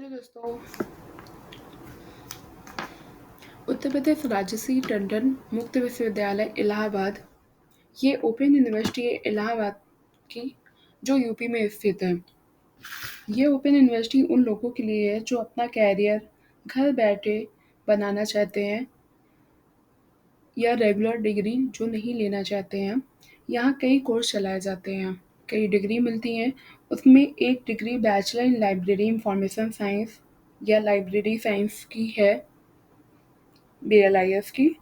Hello दोस्तों। उत्तर प्रदेश राजसी टंडन मुक्त विश्वविद्यालय इलाहाबाद, ये ओपन यूनिवर्सिटी है इलाहाबाद की, जो यूपी में स्थित है। ये ओपन यूनिवर्सिटी उन लोगों के लिए है जो अपना कैरियर घर बैठे बनाना चाहते हैं या रेगुलर डिग्री जो नहीं लेना चाहते हैं। यहाँ कई कोर्स चलाए जाते हैं, कई डिग्री मिलती हैं। उसमें एक degree bachelor in library information science या लाइब्रेरी साइंस की है, BLIS की।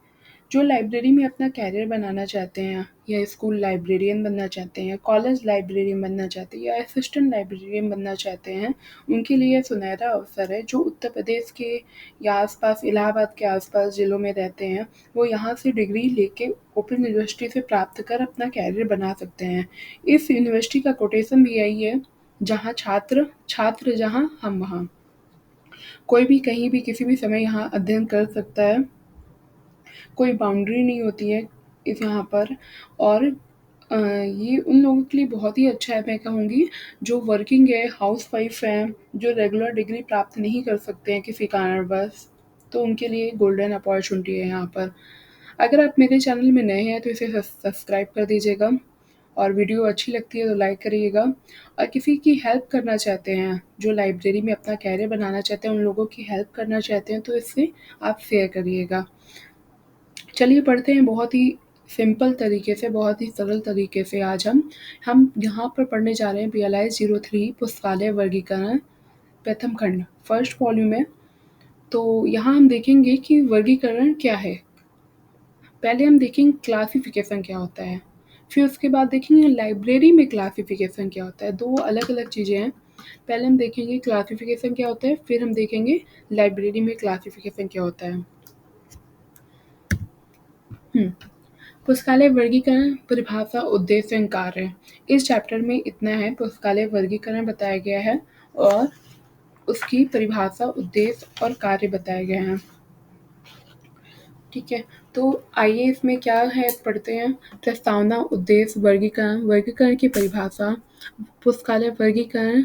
जो लाइब्रेरी में अपना कैरियर बनाना चाहते हैं या स्कूल लाइब्रेरियन बनना चाहते हैं, कॉलेज लाइब्रेरियन बनना चाहते हैं या असिस्टेंट लाइब्रेरियन बनना चाहते हैं, उनके लिए सुनहरा अवसर है। जो उत्तर प्रदेश के या आसपास इलाहाबाद के आसपास ज़िलों में रहते हैं, वो यहाँ से डिग्री लेके ओपन यूनिवर्सिटी से प्राप्त कर अपना कैरियर बना सकते हैं। इस यूनिवर्सिटी का कोटेशन भी यही है, जहाँ छात्र छात्र जहाँ हम वहाँ। कोई भी कहीं भी किसी भी समय यहाँ अध्ययन कर सकता है, कोई बाउंड्री नहीं होती है इस यहाँ पर। और ये उन लोगों के लिए बहुत ही अच्छा है, मैं कहूँगी, जो वर्किंग है, हाउसवाइफ हैं, जो रेगुलर डिग्री प्राप्त नहीं कर सकते हैं किसी कारणवश, तो उनके लिए गोल्डन अपॉर्चुनिटी है यहाँ पर। अगर आप मेरे चैनल में नए हैं तो इसे सब्सक्राइब कर दीजिएगा, और वीडियो अच्छी लगती है तो लाइक करिएगा। और किसी की हेल्प करना चाहते हैं, जो लाइब्रेरी में अपना कैरियर बनाना चाहते हैं, उन लोगों की हेल्प करना चाहते हैं, तो इससे आप शेयर करिएगा। चलिए पढ़ते हैं बहुत ही सिंपल तरीके से, बहुत ही सरल तरीके से। आज हम यहाँ पर पढ़ने जा रहे हैं BLI 03 पुस्तकालय वर्गीकरण प्रथम खंड, फर्स्ट वॉल्यूम है। तो यहाँ हम देखेंगे कि वर्गीकरण क्या है। पहले हम देखेंगे क्लासिफिकेशन क्या होता है, फिर उसके बाद देखेंगे लाइब्रेरी में क्लासिफिकेशन क्या होता है। दो अलग अलग चीज़ें हैं। पहले हम देखेंगे क्लासिफिकेशन क्या होता है, फिर हम देखेंगे लाइब्रेरी में क्लासिफिकेशन क्या होता है। पुस्तकालय वर्गीकरण, परिभाषा, उद्देश्य एवं कार्य। इस चैप्टर में इतना है। पुस्तकालय वर्गीकरण बताया गया है और उसकी परिभाषा, उद्देश्य और कार्य बताए गए हैं। ठीक है, तो आइए इसमें क्या है पढ़ते हैं। प्रस्तावना, उद्देश्य, वर्गीकरण, वर्गीकरण की परिभाषा, पुस्तकालय वर्गीकरण,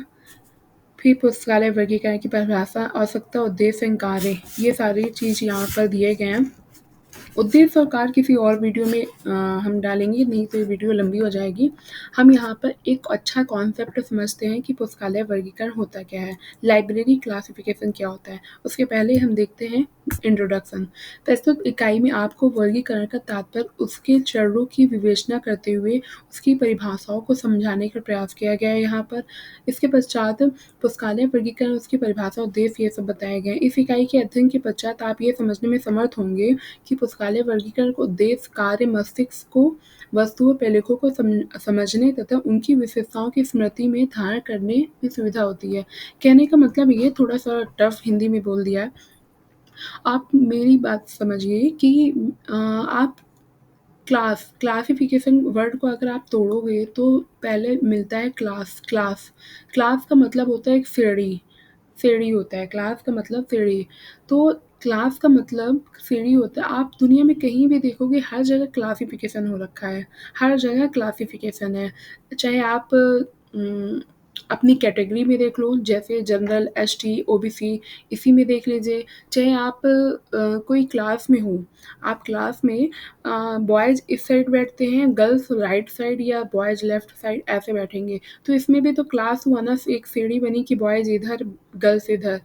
फिर पुस्तकालय वर्गीकरण की परिभाषा, आवश्यकता, उद्देश्य एवं कार्य, ये सारी चीज़ यहाँ पर दिए गए हैं। उद्देश्य और कार्य किसी और वीडियो में हम डालेंगे, नहीं तो ये वीडियो लंबी हो जाएगी। हम यहाँ पर एक अच्छा कॉन्सेप्ट समझते हैं कि पुस्तकालय वर्गीकरण होता क्या है, लाइब्रेरी क्लासिफिकेशन क्या होता है। उसके पहले हम देखते हैं इंट्रोडक्शन। प्रस्तुत इकाई में आपको वर्गीकरण का तात्पर्य, उसके चरणों की विवेचना करते हुए उसकी परिभाषाओं को समझाने का प्रयास किया गया है यहाँ पर। इसके पश्चात पुस्तकालय वर्गीकरण, उसकी परिभाषा, उद्देश्य, ये सब बताए गए हैं। इस इकाई के अध्ययन के पश्चात आप ये समझने में समर्थ होंगे कि पुस्तकालय वर्गीकरण का उद्देश्य कार्य मस्तिष्क को वस्तुओं, प्रलेखों को समझने तथा उनकी विशेषताओं की स्मृति में धारण करने में सुविधा होती है। कहने का मतलब ये थोड़ा सा टफ हिंदी में बोल दिया है। आप मेरी बात समझिए कि आप क्लासिफिकेशन वर्ड को अगर आप तोड़ोगे तो पहले मिलता है क्लास। क्लास का मतलब होता है एक श्रेणी, सीढ़ी होता है। क्लास का मतलब सीढ़ी, तो क्लास का मतलब सीढ़ी होता है। आप दुनिया में कहीं भी देखोगे, हर जगह क्लासिफिकेशन हो रखा है, हर जगह क्लासिफिकेशन है। चाहे आप अपनी कैटेगरी में देख लो, जैसे जनरल, ST, OBC, इसी में देख लीजिए। चाहे आप कोई क्लास में हो, आप क्लास में बॉयज़ इस साइड बैठते हैं, गर्ल्स राइट साइड या बॉयज़ लेफ्ट साइड ऐसे बैठेंगे, तो इसमें भी तो क्लास हुआ ना, एक सीढ़ी बनी कि बॉयज़ इधर, गर्ल्स इधर।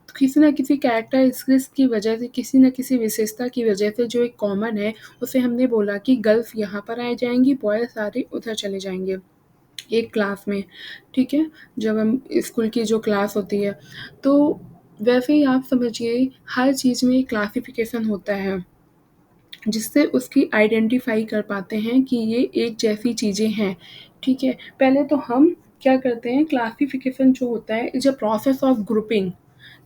तो किसी न किसी कैरेक्टरिस्टिक्स की वजह से, किसी न किसी विशेषता की वजह से जो एक कॉमन है, उसे हमने बोला कि गर्ल्स यहाँ पर आ जाएँगी, बॉयज़ सारे उधर चले जाएँगे एक क्लास में। ठीक है, जब हम स्कूल की जो क्लास होती है, तो वैसे ही आप समझिए हर चीज़ में क्लासिफिकेशन होता है, जिससे उसकी आइडेंटिफ़ाई कर पाते हैं कि ये एक जैसी चीज़ें हैं। ठीक है, पहले तो हम क्या करते हैं, क्लासिफिकेशन जो होता है is a process of grouping.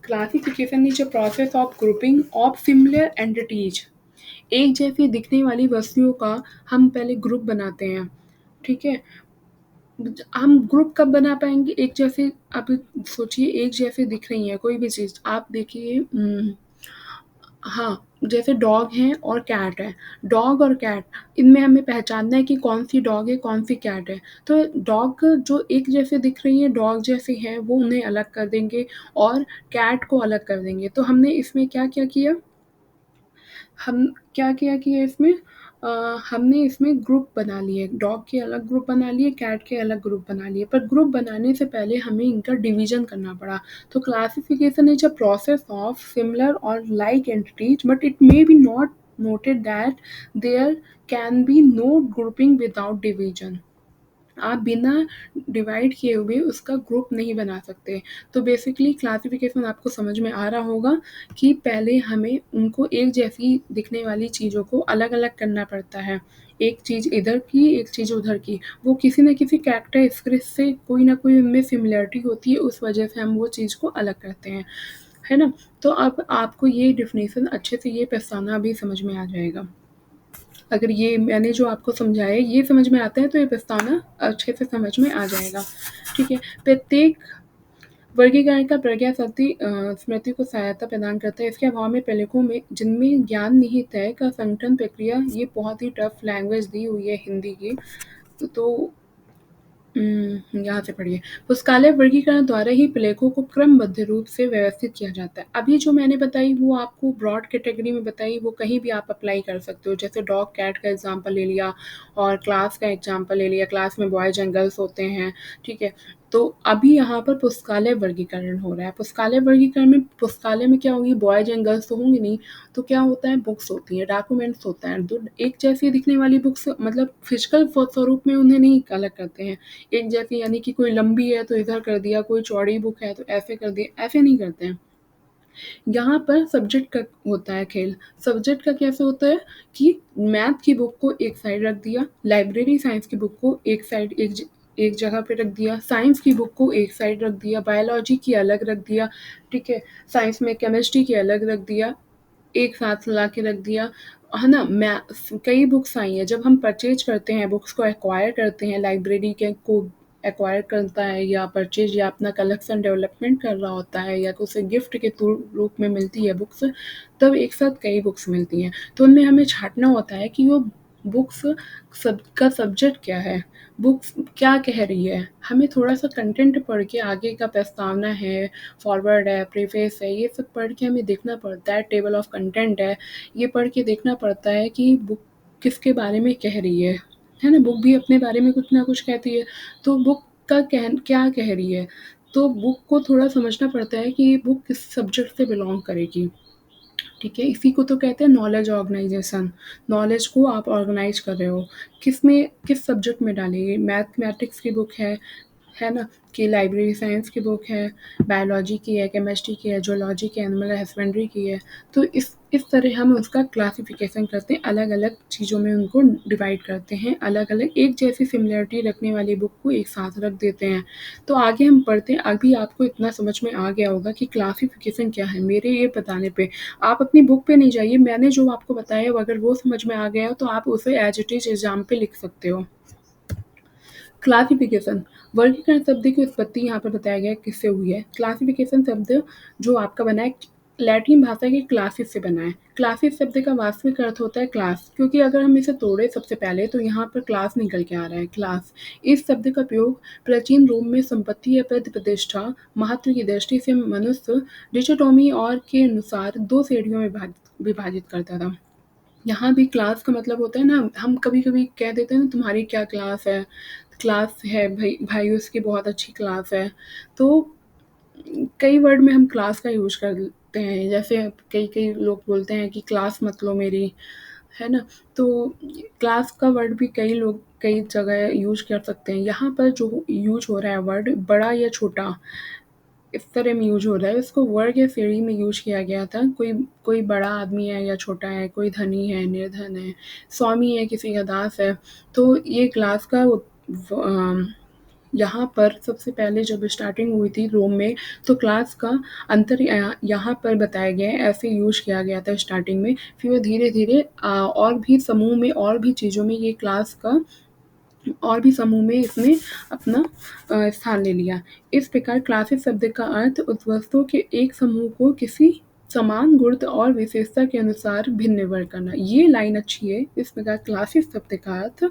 Classification is a process of grouping of similar entities. एक जैसी दिखने वाली वस्तुओं का हम पहले ग्रुप बनाते हैं। ठीक है, हम ग्रुप कब बना पाएँगे, एक जैसे आप सोचिए, एक जैसे दिख रही है कोई भी चीज़। आप देखिए हाँ, जैसे डॉग हैं और कैट है। डॉग और कैट इनमें हमें पहचानना है कि कौन-सी डॉग है, कौन-सी कैट है। तो डॉग जो एक जैसे दिख रही हैं, डॉग जैसी हैं, वो उन्हें अलग कर देंगे और कैट को अलग कर देंगे। तो हमने इसमें क्या-क्या किया? हम क्या-क्या किया इसमें? हमने इसमें ग्रुप बना लिए, डॉग के अलग ग्रुप बना लिए, कैट के अलग ग्रुप बना लिए। पर ग्रुप बनाने से पहले हमें इनका डिवीज़न करना पड़ा। तो classification is a process of similar और like entities but it may be not noted that there can be no grouping without division। आप बिना डिवाइड किए हुए उसका ग्रुप नहीं बना सकते। तो बेसिकली क्लासिफिकेशन आपको समझ में आ रहा होगा कि पहले हमें उनको एक जैसी दिखने वाली चीज़ों को अलग-अलग करना पड़ता है। एक चीज़ इधर की, एक चीज़ उधर की। वो किसी न किसी कैरेक्टरिस्टिक से कोई न कोई उनमें सिमिलैरिटी होती है, उस वजह से हम वो चीज़ को अलग करते हैं। है ना? तो अब आपको ये डेफ़िनेशन अच्छे से ये पहचानना भी समझ में आ जाएगा। अगर ये मैंने जो आपको समझाया ये समझ में आता है तो ये पछताना अच्छे से समझ में आ जाएगा। ठीक है? प्रत्येक वर्गीकरण का प्रज्ञा शक्ति स्मृति को सहायता प्रदान करता है। इसके अभाव में प्रलेखों में जिनमें ज्ञान निहित है का संगठन प्रक्रिया ये बहुत ही टफ लैंग्वेज दी हुई है हिंदी की। तो यहाँ से पढ़िए। पुस्तकालय वर्गीकरण द्वारा ही प्रलेखों को क्रमबद्ध रूप से व्यवस्थित किया जाता है। अभी जो मैंने बताई वो आपको ब्रॉड कैटेगरी में बताई, वो कहीं भी आप अप्लाई कर सकते हो। जैसे डॉग कैट का एग्ज़ाम्पल ले लिया और क्लास का एग्ज़ाम्पल ले लिया, क्लास में बॉयज़ एंड गर्ल्स होते हैं, ठीक है? तो अभी यहाँ पर पुस्तकालय वर्गीकरण हो रहा है। पुस्तकालय वर्गीकरण में पुस्तकालय में क्या होगी, बॉयज़ एंड गर्ल्स तो होंगे नहीं, तो क्या होता है, बुक्स होती हैं, डॉक्यूमेंट्स होता है। तो एक जैसी दिखने वाली बुक्स मतलब फिजिकल स्वरूप में उन्हें नहीं अलग करते हैं। एक जैसी यानी कि कोई लंबी है तो इधर कर दिया, कोई चौड़ी बुक है तो ऐसे कर दिया, ऐसे नहीं करते हैं। यहाँ पर सब्जेक्ट का होता है खेल। सब्जेक्ट का कैसे होता है कि मैथ की बुक को एक साइड रख दिया, लाइब्रेरी साइंस की बुक को एक साइड एक जगह पे रख दिया, साइंस की बुक को एक साइड रख दिया, बायोलॉजी की अलग रख दिया, ठीक है? साइंस में केमिस्ट्री की अलग रख दिया, एक साथ ला के रख दिया, है ना? कई बुक्स आई हैं, जब हम परचेज़ करते हैं, बुक्स को एक्वायर करते हैं, लाइब्रेरी के को एक्वायर करता है या परचेज़ या अपना कलेक्शन डेवलपमेंट कर रहा होता है या उसे गिफ्ट के रूप में मिलती है बुक्स, तब एक साथ कई बुक्स मिलती हैं। तो उनमें हमें छाँटना होता है कि वो बुक्स का सब्जेक्ट क्या है, बुक्स क्या कह रही है। हमें थोड़ा-सा कंटेंट पढ़ के आगे का प्रस्तावना है, फॉरवर्ड है, प्रीफ़ेस है, ये सब पढ़ के हमें देखना पड़ता है, टेबल ऑफ कंटेंट है, ये पढ़ के देखना पड़ता है कि बुक किसके बारे में कह रही है ना? बुक भी अपने बारे में कुछ ना कुछ कहती है, तो बुक का क्या कह रही है? तो बुक को थोड़ा समझना पड़ता है कि ये बुक किस सब्जेक्ट से बिलॉन्ग करेगी, ठीक है? इसी को तो कहते हैं नॉलेज ऑर्गनाइज़ेशन। नॉलेज को आप ऑर्गनाइज़ कर रहे हो, किस सब्जेक्ट में डालेंगे? मैथमेटिक्स की बुक है ना? कि लाइब्रेरी साइंस की बुक है, बायोलॉजी की है, केमिस्ट्री की है, ज़ूलॉजी की, एनिमल हस्बेंड्री की है। तो इस तरह हम उसका क्लासिफ़िकेशन करते हैं, अलग-अलग चीज़ों में उनको डिवाइड करते हैं, अलग-अलग एक जैसी सिमिलैरिटी रखने वाली बुक को एक साथ रख देते हैं। तो आगे हम पढ़ते हैं, अभी आपको इतना समझ में आ गया होगा कि क्लासिफ़िकेशन क्या है, मेरे ये बताने पे। आप अपनी बुक पे नहीं जाइए, मैंने जो आपको बताया अगर वो समझ में आ गया हो तो आप उसे एज़ इट इज़ एग्ज़ाम पे लिख सकते हो। क्लासिफिकेशन वर्गीकरण शब्द की उत्पत्ति यहाँ पर बताया गया है किससे हुई है। क्लासिफिकेशन शब्द जो आपका बना है लैटिन भाषा के क्लासिस से बना है। क्लासिस शब्द का वास्तविक अर्थ होता है क्लास, क्योंकि अगर हम इसे तोड़े सबसे पहले तो यहाँ पर क्लास निकल के आ रहा है, क्लास। इस शब्द का प्रयोग प्राचीन रोम में संपत्ति या पद प्रतिष्ठा महत्व की दृष्टि से मनुष्य डिचोटोमी और के अनुसार दो श्रेणियों में विभाजित करता था। यहाँ भी क्लास का मतलब होता है ना, हम कभी-कभी कह देते हैं ना तुम्हारी क्या क्लास है भई भाई उसकी बहुत अच्छी क्लास है। तो कई वर्ड में हम क्लास का यूज़ करते हैं, जैसे कई-कई लोग बोलते हैं कि क्लास मत लो मेरी, है ना? तो क्लास का वर्ड भी कई लोग कई जगह यूज़ कर सकते हैं। यहाँ पर जो यूज़ हो रहा है वर्ड बड़ा या छोटा इस तरह में यूज़ हो रहा है, इसको वर्ग या श्रेणी में यूज़ किया गया था। कोई कोई बड़ा आदमी है या छोटा है, कोई धनी है, निर्धन है, स्वामी है, किसी का दास है। तो ये क्लास का यहाँ पर सबसे पहले जब स्टार्टिंग हुई थी रोम में, तो क्लास का अंतर यहाँ पर बताया गया है, ऐसे यूज़ किया गया था स्टार्टिंग में। फिर वो धीरे-धीरे और भी समूह में और भी चीज़ों में ये क्लास का और भी समूह में इसने अपना स्थान ले लिया। इस प्रकार क्लासेस शब्द का अर्थ उस वस्तु के एक समूह को किसी समान गुण और विशेषता के अनुसार भिन्न वर्ग करना। ये लाइन अच्छी है। इस प्रकार क्लासिक शब्द का अर्थ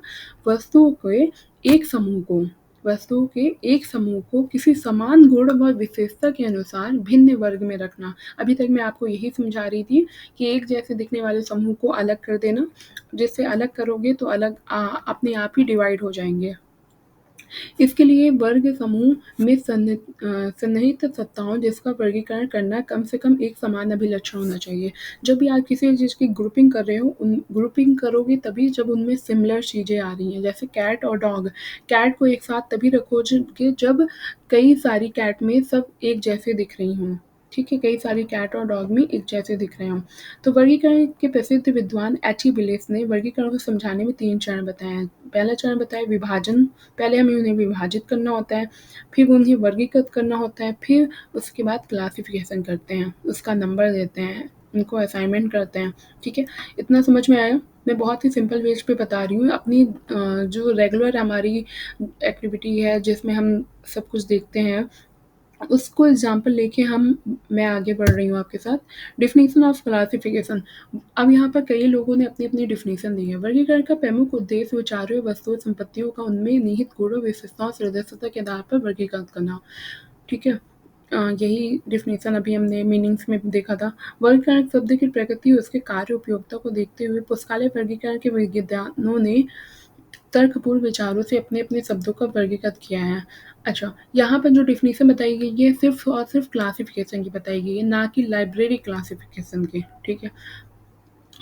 वस्तुओं के एक समूह को वस्तुओं के एक समूह को किसी समान गुण व विशेषता के अनुसार भिन्न वर्ग में रखना। अभी तक मैं आपको यही समझा रही थी कि एक जैसे दिखने वाले समूह को अलग कर देना, जिससे अलग करोगे तो अलग अपने आप ही डिवाइड हो जाएंगे। इसके लिए वर्ग समूह में सन्निहित सत्ताओं जिसका वर्गीकरण करना कम से कम एक समान अभिलक्षण होना चाहिए। जब भी आप किसी चीज़ की ग्रुपिंग कर रहे हो, ग्रुपिंग करोगे तभी जब उनमें सिमिलर चीज़ें आ रही हैं। जैसे कैट और डॉग, कैट को एक साथ तभी रखोगे जब कई सारी कैट में सब एक जैसे दिख रही हों। ठीक है, कई सारी कैट और डॉग में एक जैसे दिख रहे हों। तो वर्गीकरण के प्रसिद्ध विद्वान एचिबिलिस ने वर्गीकरण को समझाने में 3 चरण बताए हैं। पहला चरण बताया विभाजन। पहले हमें उन्हें विभाजित करना होता है, फिर उन्हें वर्गीकृत करना होता है, फिर उसके बाद क्लासिफिकेशन करते हैं, उसका नंबर देते हैं, उनको असाइनमेंट करते हैं। ठीक है, इतना समझ में आया? मैं बहुत ही सिंपल वेज पे बता रही हूँ। अपनी जो रेगुलर हमारी एक्टिविटी है जिसमें हम सब कुछ देखते हैं, उसको एग्जाम्पल लेके मैं आगे बढ़ रही हूँ आपके साथ। Definition of classification. अब यहाँ पर कई लोगों ने अपनी अपनी डिफिनीशन दी है। वर्गीकरण का प्रमुख उद्देश्य विचारों, वस्तुओं, संपत्तियों का उनमें निहित गुणों, विशेषताओं, सदस्यता के आधार पर वर्गीकृत करना। ठीक है, यही डिफिनीशन अभी हमने मीनिंग्स में देखा था। वर्गीकरण शब्द की प्रकृति, उसके कार्य उपयोगिता को देखते हुए पुस्तकालय वर्गीकरण के विज्ञानों ने तर्कपूर्ण विचारों से अपने अपने शब्दों का वर्गीकृत किया है। अच्छा, यहाँ पर जो डिफिनीशन बताई गई है सिर्फ और सिर्फ क्लासिफिकेशन की बताई गई है, ना कि लाइब्रेरी क्लासिफिकेशन की। ठीक है,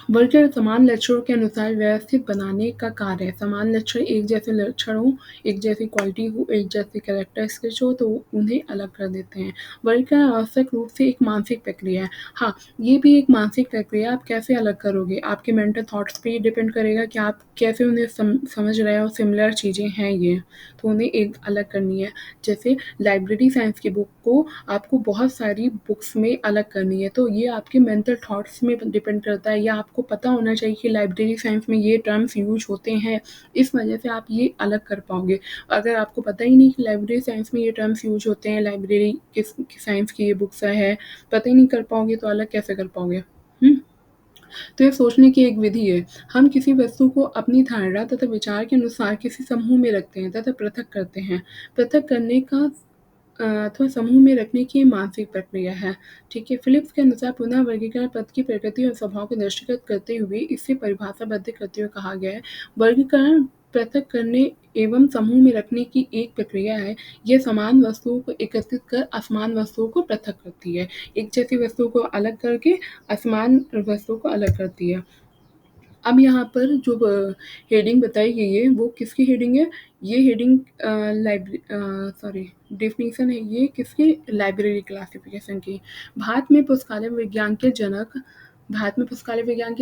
वर्गीकरण समान लक्षणों के अनुसार व्यवस्थित बनाने का कार्य है। समान लक्षण, एक जैसे लक्षण हो, एक जैसी क्वालिटी हो, एक जैसे कैरेक्टरिस्टिक्स हो तो उन्हें अलग कर देते हैं। वर्गीकरण आवश्यक रूप से एक मानसिक प्रक्रिया है। हाँ, ये भी एक मानसिक प्रक्रिया। आप कैसे अलग करोगे, आपके मेंटल थॉट्स पे डिपेंड करेगा कि आप कैसे उन्हें समझ रहे हो। सिमिलर चीज़ें हैं ये, तो उन्हें एक अलग करनी है। जैसे लाइब्रेरी साइंस की बुक को आपको बहुत सारी बुक्स में अलग करनी है, तो ये आपके मेंटल थॉट्स में डिपेंड करता है, या आपको पता होना चाहिए कि लाइब्रेरी साइंस में ये टर्म्स यूज होते हैं, इस वजह से आप ये अलग कर पाओगे। अगर आपको पता ही नहीं कि लाइब्रेरी साइंस में ये टर्म्स यूज होते हैं, लाइब्रेरी किस साइंस की ये बुक्स है, पता ही नहीं कर पाओगे तो अलग कैसे कर पाओगे? तो ये सोचने की एक विधि है। हम किसी वस्तु को अपनी धारणा तथा विचार के अनुसार किसी समूह में रखते हैं तथा पृथक करते हैं। पृथक करने का अथवा समूह में रखने की मानसिक प्रक्रिया है। ठीक है, फिलिप्स के अनुसार पुनः वर्गीकरण पद की प्रकृति और स्वभाव को दृष्टिगत करते हुए इसे परिभाषाबद्ध करते हुए कहा गया है, वर्गीकरण पृथक करने एवं समूह में रखने की एक प्रक्रिया है। यह समान वस्तुओं को एकत्रित कर असमान वस्तुओं को पृथक करती है। एक जैसी वस्तुओं को अलग करके असमान वस्तुओं को अलग करती है। अब यहाँ पर जो हेडिंग बताई गई है वो किसकी हेडिंग है? ये हेडिंग डेफिनेशन है ये किसकी? लाइब्रेरी क्लासिफिकेशन की। भारत में पुस्तकालय विज्ञान के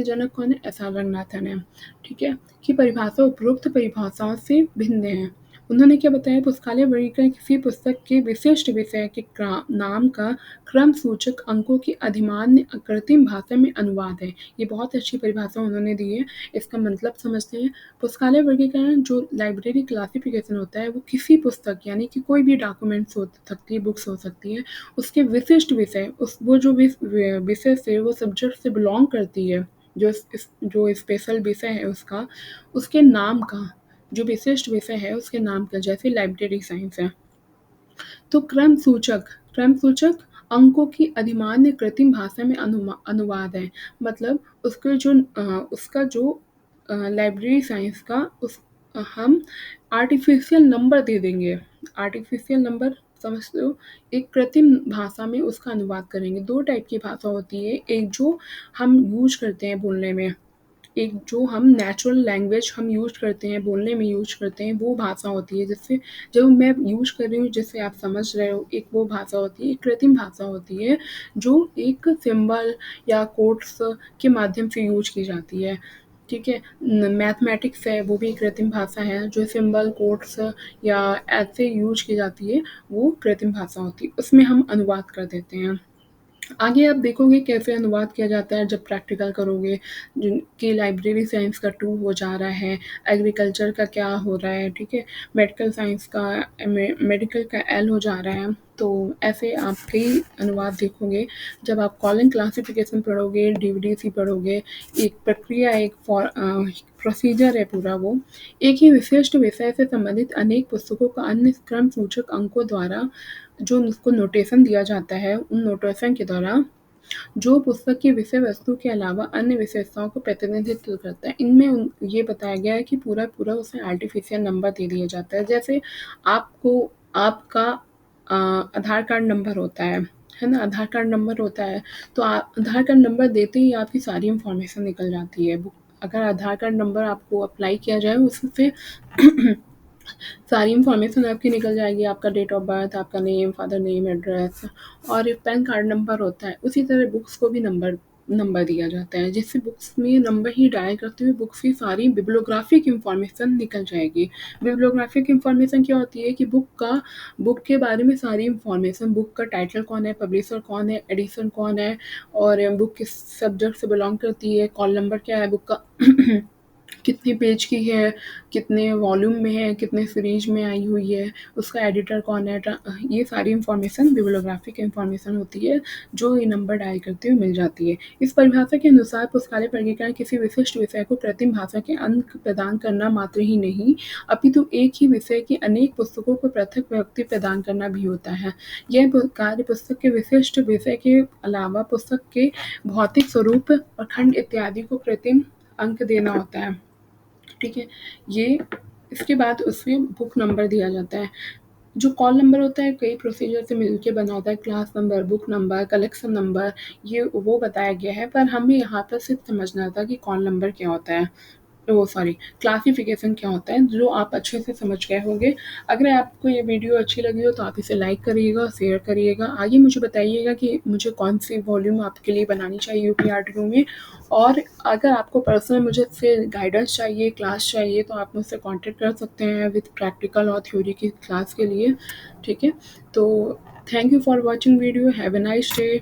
जनक कौन है? एस आर रंगनाथन है। ठीक है, कि परिभाषा उपरोक्त परिभाषाओं से भिन्न है। उन्होंने क्या बताया? पुस्तकालय वर्गीकरण किसी पुस्तक के विशिष्ट विषय के नाम का क्रम सूचक अंकों की अधिमान्य कृत्रिम भाषा में अनुवाद है। ये बहुत अच्छी परिभाषा उन्होंने दी है। इसका मतलब समझते हैं। पुस्तकालय वर्गीकरण जो लाइब्रेरी क्लासिफिकेशन होता है वो किसी पुस्तक यानी कि कोई भी डॉक्यूमेंट्स हो सकती है, बुक्स हो सकती है, उसके विशिष्ट विषय वो जो विषय से वो सब्जेक्ट से बिलोंग करती है, जो स्पेशल विषय है उसके नाम का, जो विशिष्ट विषय है उसके नाम का, जैसे लाइब्रेरी साइंस है। तो क्रम सूचक अंकों की अधिमान्य कृत्रिम भाषा में अनुवाद है। मतलब उसका जो लाइब्रेरी साइंस का हम आर्टिफिशियल नंबर दे देंगे। आर्टिफिशियल नंबर समझते हो? एक कृत्रिम भाषा में उसका अनुवाद करेंगे। 2 टाइप की भाषा होती है, एक जो हम यूज करते हैं बोलने में, एक जो हम नेचुरल लैंग्वेज हम यूज़ करते हैं, बोलने में यूज़ करते हैं, वो भाषा होती है जिससे जो मैं यूज़ कर रही हूँ जिससे आप समझ रहे हो, एक वो भाषा होती है। एक कृत्रिम भाषा होती है जो एक सिंबल या कोट्स के माध्यम से यूज़ की जाती है। ठीक है, मैथमेटिक्स है वो भी कृत्रिम भाषा है, जो सिंबल कोट्स या ऐसे यूज़ की जाती है, वो कृत्रिम भाषा होती है, उसमें हम अनुवाद कर देते हैं। आगे आप देखोगे कैसे अनुवाद किया जाता है जब प्रैक्टिकल करोगे, कि लाइब्रेरी साइंस का 2 हो जा रहा है, एग्रीकल्चर का क्या हो रहा है, ठीक है, मेडिकल साइंस का मेडिकल का एल हो जा रहा है। तो ऐसे आप कई अनुवाद देखोगे। जब आप कॉलिंग क्लासिफिकेशन पढ़ोगे, डीवीडीसी पढ़ोगे, एक प्रक्रिया, एक प्रोसीजर है पूरा वो। एक ही विशिष्ट विषय से संबंधित अनेक पुस्तकों का अन्य क्रम सूचक अंकों द्वारा जो उसको नोटेशन दिया जाता है, उन नोटेशन के द्वारा जो पुस्तक की विषय वस्तु के अलावा अन्य विशेषताओं को प्रतिनिधित्व करता है। इनमें ये बताया गया है कि पूरा उसमें आर्टिफिशियल नंबर दे दिया जाता है। जैसे आपको आपका आधार कार्ड नंबर होता है ना? आधार कार्ड नंबर होता है, तो आधार कार्ड नंबर देते ही आपकी सारी इन्फॉर्मेशन निकल जाती है। अगर आधार कार्ड नंबर आपको अप्लाई किया जाए, उससे सारी इन्फॉर्मेशन आपकी निकल जाएगी, आपका डेट ऑफ बर्थ, आपका नेम, फादर नेम, एड्रेस, और पैन कार्ड नंबर होता है। उसी तरह बुक्स को भी नंबर दिया जाता है, जिससे बुक्स में नंबर ही डायल करते हुए बुक्स की सारी बिब्लियोग्राफिक इन्फॉर्मेशन निकल जाएगी। बिब्लियोग्राफिक इन्फॉर्मेशन क्या होती है कि बुक के बारे में सारी इन्फॉर्मेशन, बुक का टाइटल कौन है, पब्लिशर कौन है, एडिशन कौन है, और बुक किस सब्जेक्ट से बिलोंग करती है, कॉल नंबर क्या है बुक का, कितने पेज की है, कितने वॉल्यूम में है, कितने सीरीज में आई हुई है, उसका एडिटर कौन है, ये सारी इन्फॉर्मेशन बिब्लियोग्राफिक इन्फॉर्मेशन होती है, जो ये नंबर डायल करते हुए मिल जाती है। इस परिभाषा के अनुसार पुस्तकालय वर्गीकरण किसी विशिष्ट विषय को कृत्रिम भाषा के अंक प्रदान करना मात्र ही नहीं, अपितु एक ही विषय की अनेक पुस्तकों को पृथक व्यक्ति प्रदान करना भी होता है। यह कार्य पुस्तक के विशिष्ट विषय के अलावा पुस्तक के भौतिक स्वरूप और खंड इत्यादि को कृत्रिम अंक देना होता है। ठीक है? ये इसके बाद उसमें बुक नंबर दिया जाता है। जो कॉल नंबर होता है कई प्रोसीजर से मिलके बना होता है, class number, book number, collection number, ये वो बताया गया है, पर हमें यहाँ पर सिर्फ समझना था कि कॉल नंबर क्या होता है, वो सॉरी क्लासिफिकेशन क्या होता है, जो आप अच्छे से समझ गए होंगे। अगर आपको ये वीडियो अच्छी लगी हो तो आप इसे लाइक करिएगा, शेयर करिएगा। आगे मुझे बताइएगा कि मुझे कौन सी वॉल्यूम आपके लिए बनानी चाहिए यूपीआरटीयू में, और अगर आपको पर्सनल मुझसे गाइडेंस चाहिए, क्लास चाहिए, तो आप मुझसे कॉन्टैक्ट कर सकते हैं विद प्रैक्टिकल और थ्योरी की क्लास के लिए। ठीक है? तो thank you for watching video. Have a nice day.